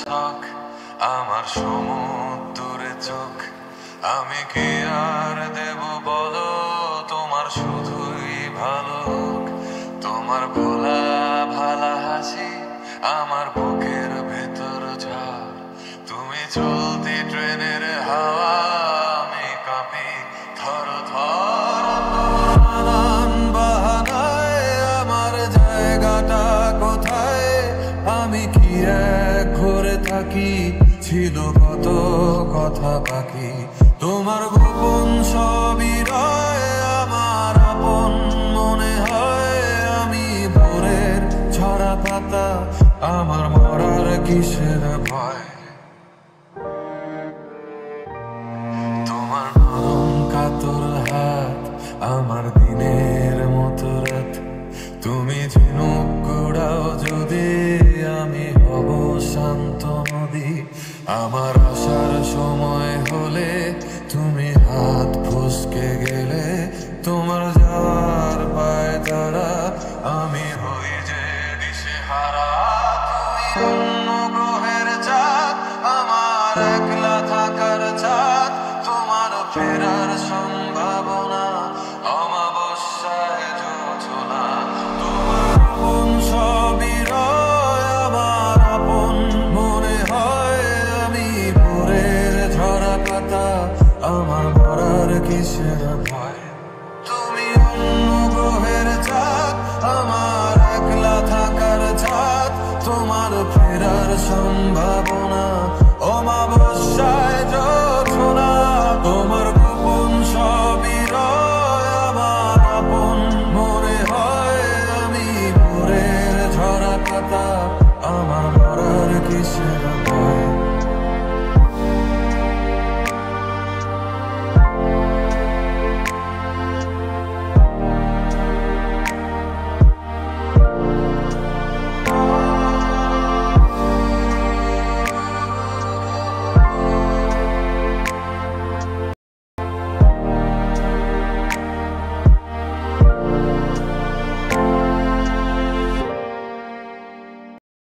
শখ, আমার সমুদ্রে চোখ। আমি কি আর দেব বলো, তোমার শুধুই ভালো হোক। তোমার ভোলা ভালা হাসি আমার বুকের ভেতর ঝড়। তুমি চলতি ট্রেনের হাওয়া, আমি কাঁপি থর থর। নানান বাহানায় আমার জায়গাটা কোথায়, আমি কি এক ঘরে থাকি, ছিল কত কথা বাকি। তোমার গোপন সবই রয় আমার আপন মনে হয়, আমি ভোরের ঝরা পাতা, আমার মরার কিসের ভয়। তোমার নরম কাতর হাত আমার দিনের মতো রাত। তুমি ঝিনুক কুড়াও যদি, আমি হব শান্ত নদী। আমার আসার সময় হলে তুমি হাত ফসকে গেলে, তোমার যাওয়ার পায় তারা, আমি হই যে দিশেহারা। তুমি অন্য গ্রহের চাঁদ, আমার একলা থাকার চাঁদ। তোমার ফেরার সম্ভাবনা অমাবস্যায় জোছনা। তোমার আপন সবই রয় আমার আপন মনে হয়, আমি ভোরের ঝরা পাতা, আমার মরার কিসের ভয়। তুমি অন্য গ্রহের চাঁদ, আমার একলা থাকার চাঁদ। তোমার ফেরার সম্ভাবনা অমাবস্যায়